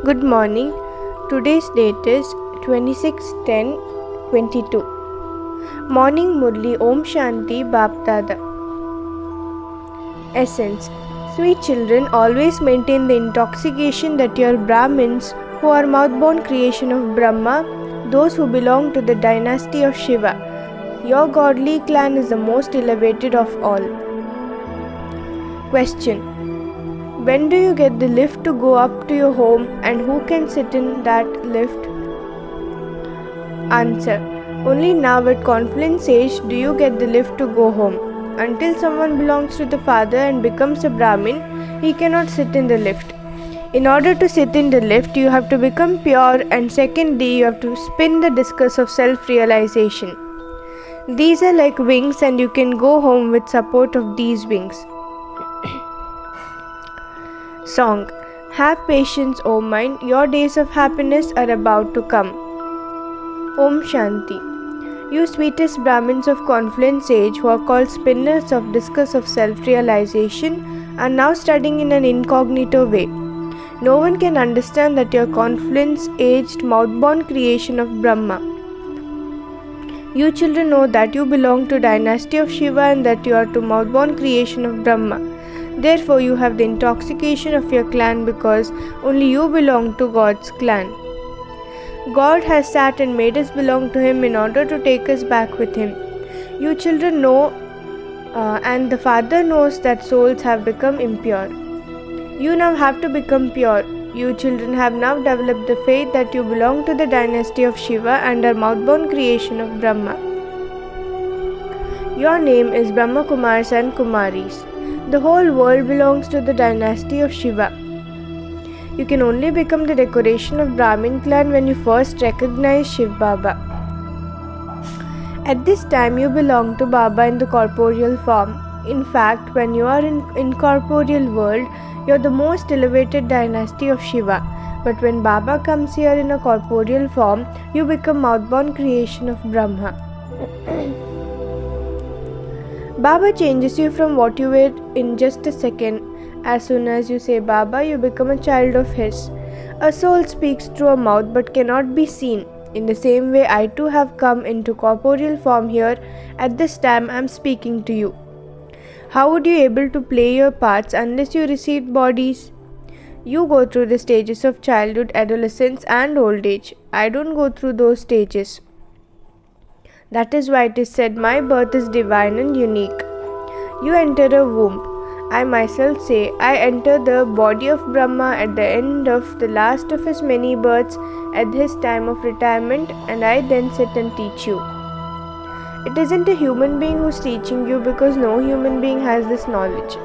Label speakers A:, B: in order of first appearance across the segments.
A: Good morning. Today's date is 26/10/22. Morning Murli Om Shanti Bapdada. Essence. Sweet children, always maintain the intoxication that you are Brahmins who are mouth-born creation of Brahma, those who belong to the dynasty of Shiva. Your godly clan is the most elevated of all. Question. When do you get the lift to go up to your home and who can sit in that lift? Answer. Only now at confluence age do you get the lift to go home. Until someone belongs to the father and becomes a Brahmin, he cannot sit in the lift. In order to sit in the lift, you have to become pure, and secondly, you have to spin the discus of self-realization. These are like wings and you can go home with support of these wings. Song. Have patience, O mind, your days of happiness are about to come. Om Shanti. You sweetest Brahmins of confluence age who are called spinners of discus of self-realization are now studying in an incognito way. No one can understand that you are confluence-aged mouth-born creation of Brahma. You children know that you belong to dynasty of Shiva and that you are to mouth-born creation of Brahma. Therefore, you have the intoxication of your clan because only you belong to God's clan. God has sat and made us belong to Him in order to take us back with Him. You children know and the Father knows that souls have become impure. You now have to become pure. You children have now developed the faith that you belong to the dynasty of Shiva and are mouth-born creation of Brahma. Your name is Brahma Kumars and Kumaris. The whole world belongs to the dynasty of Shiva. You can only become the decoration of Brahmin clan when you first recognize Shiv Baba. At this time you belong to Baba in the corporeal form. In fact, when you are in incorporeal world, you are the most elevated dynasty of Shiva. But when Baba comes here in a corporeal form, you become mouth-born creation of Brahma. Baba changes you from what you were in just a second. As soon as you say Baba, you become a child of His. A soul speaks through a mouth but cannot be seen. In the same way, I too have come into corporeal form here. At this time, I am speaking to you. How would you be able to play your parts unless you received bodies? You go through the stages of childhood, adolescence and old age. I don't go through those stages. That is why it is said, my birth is divine and unique. You enter a womb. I myself say, I enter the body of Brahma at the end of the last of his many births at his time of retirement, and I then sit and teach you. It isn't a human being who's teaching you because no human being has this knowledge.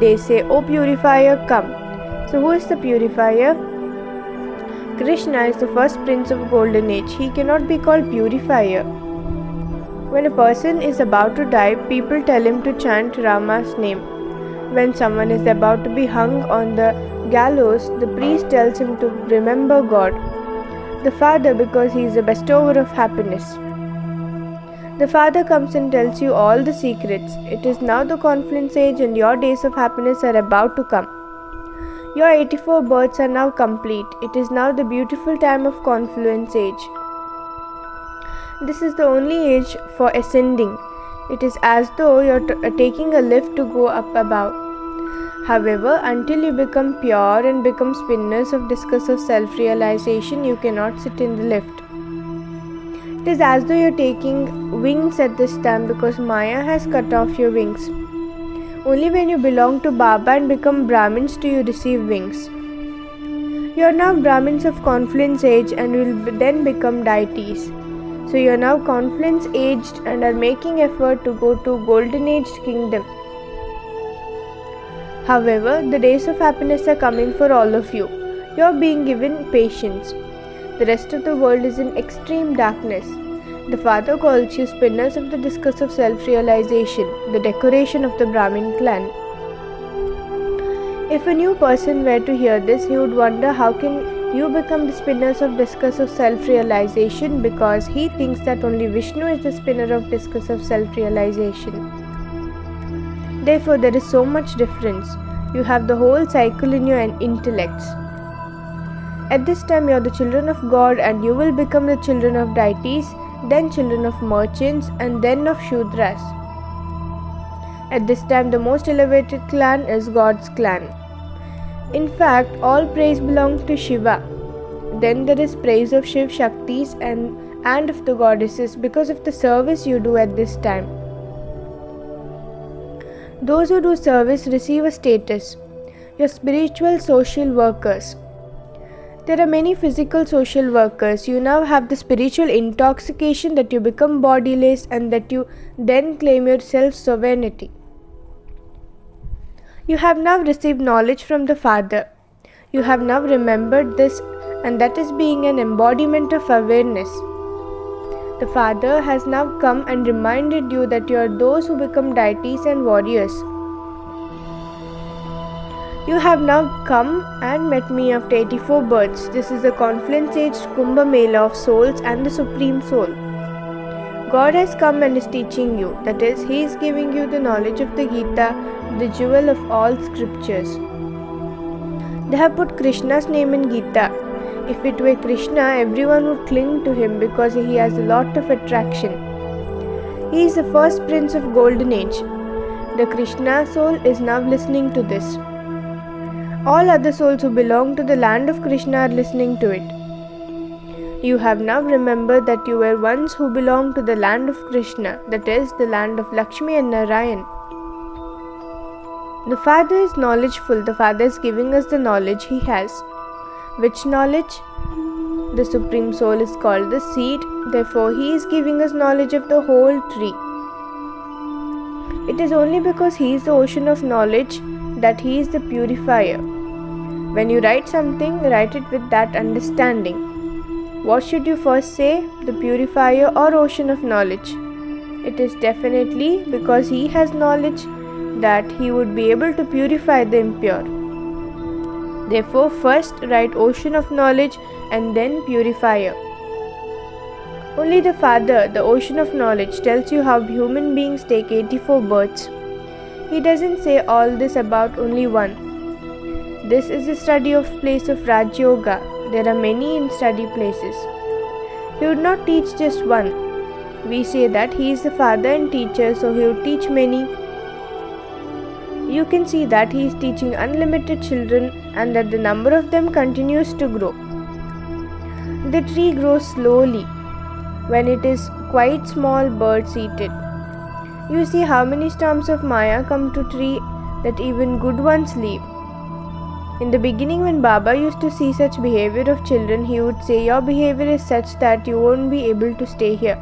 A: They say, O purifier, come. So who is the purifier? Krishna is the first prince of golden age. He cannot be called purifier. When a person is about to die, people tell him to chant Rama's name. When someone is about to be hung on the gallows, the priest tells him to remember God, the Father, because He is the bestower of happiness. The Father comes and tells you all the secrets. It is now the confluence age and your days of happiness are about to come. Your 84 births are now complete. It is now the beautiful time of confluence age. This is the only age for ascending. It is as though you are taking a lift to go up above. However, until you become pure and become spinners of discus of self-realization, you cannot sit in the lift. It is as though you are taking wings at this time because Maya has cut off your wings. Only when you belong to Baba and become Brahmins do you receive wings. You are now Brahmins of confluence age and will then become deities. So you are now confluence aged and are making effort to go to golden aged kingdom. However, the days of happiness are coming for all of you. You are being given patience. The rest of the world is in extreme darkness. The Father calls you spinners of the discus of self-realization, the decoration of the Brahmin clan. If a new person were to hear this, he would wonder how can you become the spinners of discus of self-realization, because he thinks that only Vishnu is the spinner of discus of self-realization. Therefore, there is so much difference. You have the whole cycle in your intellects. At this time you are the children of God, and you will become the children of deities, then children of merchants, and then of Shudras. At this time the most elevated clan is God's clan. In fact, all praise belongs to Shiva. Then there is praise of Shiv Shaktis and of the goddesses because of the service you do at this time. Those who do service receive a status. Your spiritual social workers. There are many physical social workers. You now have the spiritual intoxication that you become bodiless and that you then claim your self-sovereignty. You have now received knowledge from the Father. You have now remembered this, and that is being an embodiment of awareness. The Father has now come and reminded you that you are those who become deities and warriors. You have now come and met me after 84 births. This is the confluence-aged Kumbh Mela of souls and the Supreme Soul. God has come and is teaching you. That is, He is giving you the knowledge of the Gita, the jewel of all scriptures. They have put Krishna's name in Gita. If it were Krishna, everyone would cling to him because he has a lot of attraction. He is the first prince of golden age. The Krishna soul is now listening to this. All other souls who belong to the land of Krishna are listening to it. You have now remembered that you were once who belonged to the land of Krishna, that is, the land of Lakshmi and Narayan. The Father is knowledgeful. The Father is giving us the knowledge He has. Which knowledge? The Supreme Soul is called the seed. Therefore, He is giving us knowledge of the whole tree. It is only because He is the ocean of knowledge that He is the purifier. When you write something, write it with that understanding. What should you first say, the purifier or ocean of knowledge? It is definitely because He has knowledge that He would be able to purify the impure. Therefore, first write ocean of knowledge and then purifier. Only the Father, the ocean of knowledge, tells you how human beings take 84 births. He doesn't say all this about only one. This is the study of place of Raj Yoga. There are many in study places. He would not teach just one. We say that He is the Father and teacher, so He would teach many. You can see that He is teaching unlimited children and that the number of them continues to grow. The tree grows slowly. When it is quite small, birds eat it. You see how many storms of Maya come to tree that even good ones leave. In the beginning, when Baba used to see such behavior of children, he would say, your behavior is such that you won't be able to stay here.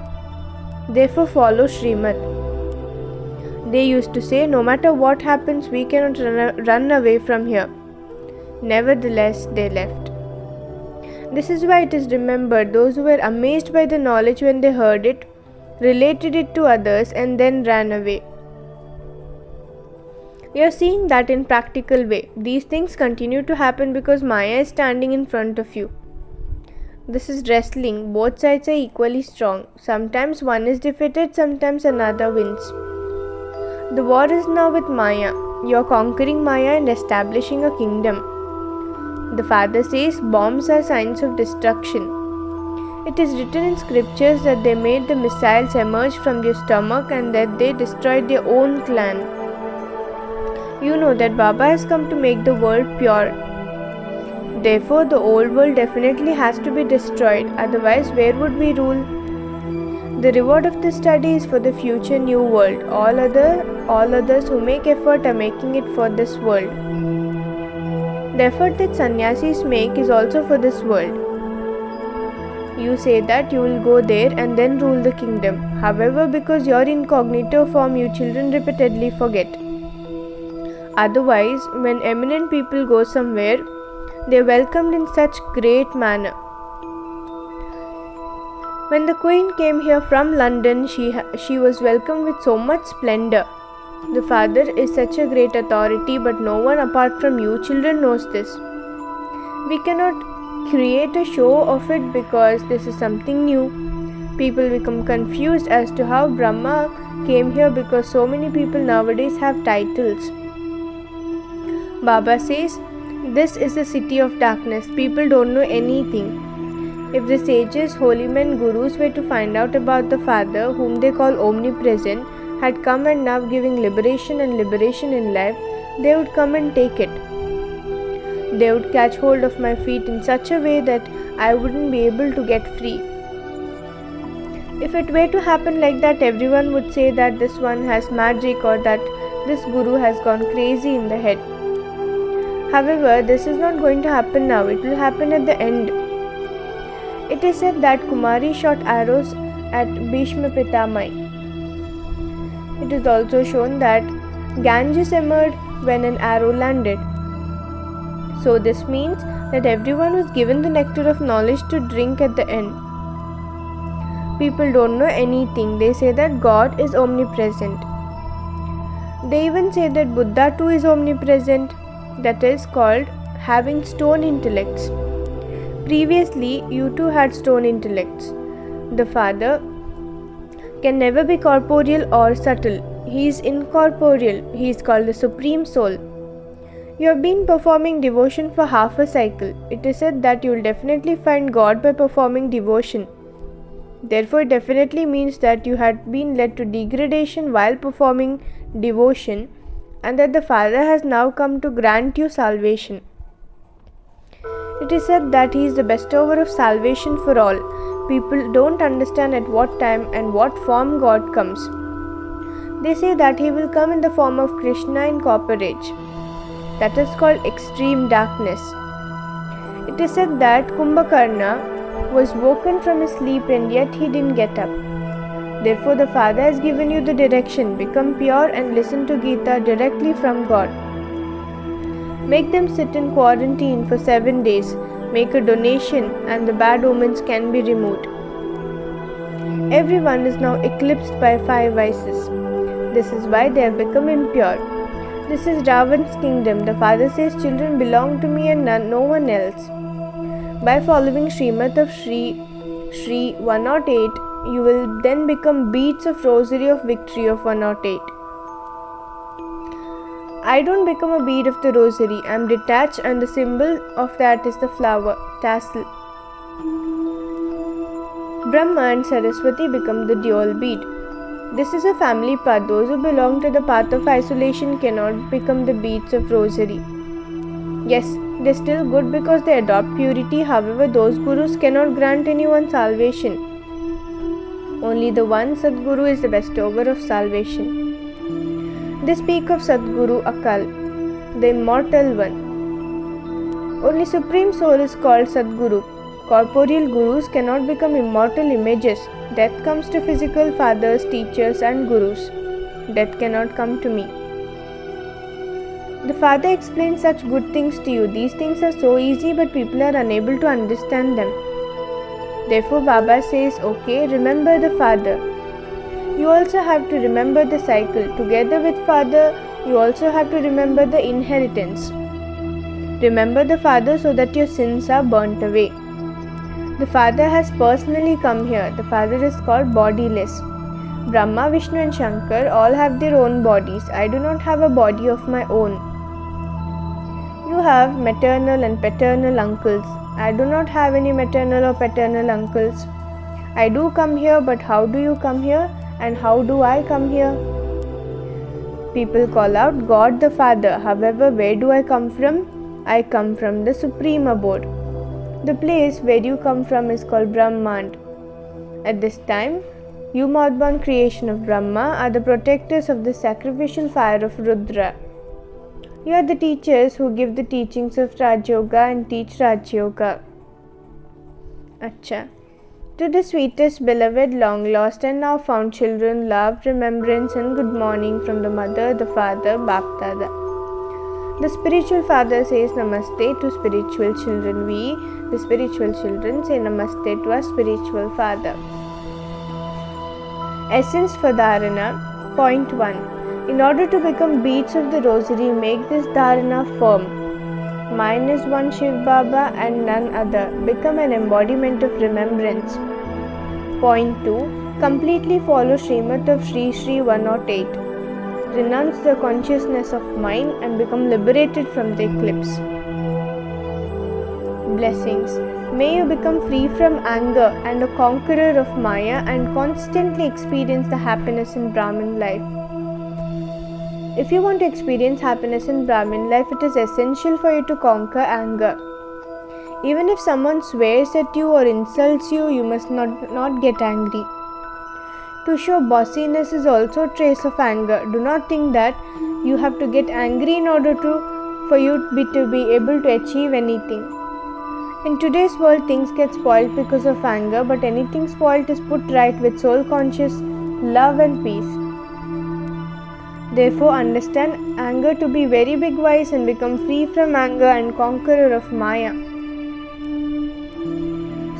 A: Therefore follow Srimad. They used to say, no matter what happens, we cannot run away from here. Nevertheless, they left. This is why it is remembered, those who were amazed by the knowledge when they heard it, related it to others and then ran away. You are seeing that in practical way. These things continue to happen because Maya is standing in front of you. This is wrestling. Both sides are equally strong. Sometimes one is defeated, sometimes another wins. The war is now with Maya. You are conquering Maya and establishing a kingdom. The Father says bombs are signs of destruction. It is written in scriptures that they made the missiles emerge from their stomach and that they destroyed their own clan. You know that Baba has come to make the world pure. Therefore, the old world definitely has to be destroyed, otherwise where would we rule? The reward of this study is for the future new world. All others who make effort are making it for this world. The effort that sannyasis make is also for this world. You say that you will go there and then rule the kingdom. However, because you are incognito form, you children repeatedly forget. Otherwise, when eminent people go somewhere, they are welcomed in such great manner. When the Queen came here from London, she was welcomed with so much splendor. The Father is such a great authority, but no one apart from you children knows this. We cannot create a show of it because this is something new. People become confused as to how Brahma came here because so many people nowadays have titles. Baba says, This is a city of darkness. People don't know anything. If the sages, holy men, gurus were to find out about the Father, whom they call omnipresent, had come and now giving liberation and liberation in life, they would come and take it. They would catch hold of my feet in such a way that I wouldn't be able to get free. If it were to happen like that, everyone would say that this one has magic or that this guru has gone crazy in the head. However, this is not going to happen now. It will happen at the end. It is said that Kumari shot arrows at Bhishma Pitamai. It is also shown that Ganges emerged when an arrow landed. So this means that everyone was given the nectar of knowledge to drink at the end. People don't know anything. They say that God is omnipresent. They even say that Buddha too is omnipresent. That is called having stone intellects. Previously, you too had stone intellects. The Father can never be corporeal or subtle. He is incorporeal. He is called the Supreme Soul. You have been performing devotion for half a cycle. It is said that you will definitely find God by performing devotion. Therefore, it definitely means that you had been led to degradation while performing devotion, and that the Father has now come to grant you salvation. It is said that He is the bestower of salvation for all. People don't understand at what time and what form God comes. They say that He will come in the form of Krishna in Copper Age. That is called extreme darkness. It is said that Kumbhakarna was woken from his sleep and yet he didn't get up. Therefore, the Father has given you the direction. Become pure and listen to Gita directly from God. Make them sit in quarantine for 7 days. Make a donation and the bad omens can be removed. Everyone is now eclipsed by 5 vices. This is why they have become impure. This is Ravan's kingdom. The Father says, children belong to me and no one else. By following Srimad of Shri 108, you will then become beads of rosary of victory of 108. I don't become a bead of the rosary. I am detached and the symbol of that is the flower, tassel. Brahma and Saraswati become the dual bead. This is a family path. Those who belong to the path of isolation cannot become the beads of rosary. Yes, they are still good because they adopt purity. However, those gurus cannot grant anyone salvation. Only the one Sadguru is the bestower of salvation. They speak of Sadguru Akal, the immortal one. Only Supreme Soul is called Sadguru. Corporeal gurus cannot become immortal images. Death comes to physical fathers, teachers and gurus. Death cannot come to me. The Father explains such good things to you. These things are so easy but people are unable to understand them. Therefore Baba says, okay, remember the Father. You also have to remember the cycle. Together with Father, you also have to remember the inheritance. Remember the Father so that your sins are burnt away. The Father has personally come here. The Father is called bodiless. Brahma, Vishnu and Shankar all have their own bodies. I do not have a body of my own. You have maternal and paternal uncles. I do not have any maternal or paternal uncles. I do come here, but how do you come here and how do I come here? People call out God the Father. However, where do I come from? I come from the Supreme Abode. The place where you come from is called Brahmand. At this time, you mouth-born creation of Brahma are the protectors of the sacrificial fire of Rudra. You are the teachers who give the teachings of Raj Yoga and teach Raj Yoga. Acha. To the sweetest, beloved, long lost and now found children, love, remembrance and good morning from the mother, the father, Bapdada. The spiritual father says Namaste to spiritual children. We, the spiritual children, say Namaste to our spiritual father. Essence for Dharana. Point 1. In order to become beads of the rosary, make this dharana firm. Mine is one Shiv Baba and none other. Become an embodiment of remembrance. Point 2. Completely follow Srimad of Shri 108. Renounce the consciousness of mind and become liberated from the eclipse. Blessings. May you become free from anger and a conqueror of Maya and constantly experience the happiness in Brahmin life. If you want to experience happiness in Brahmin life, it is essential for you to conquer anger. Even if someone swears at you or insults you, you must not get angry. To show bossiness is also a trace of anger. Do not think that you have to get angry in order for you to be able to achieve anything. In today's world, things get spoiled because of anger, but anything spoiled is put right with soul-conscious love and peace. Therefore, understand anger to be very big wise and become free from anger and conqueror of Maya.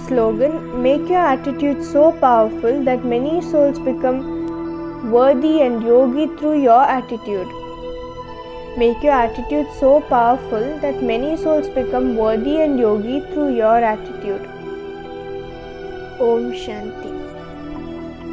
A: Slogan: make your attitude so powerful that many souls become worthy and yogi through your attitude. Make your attitude so powerful that many souls become worthy and yogi through your attitude. Om Shanti.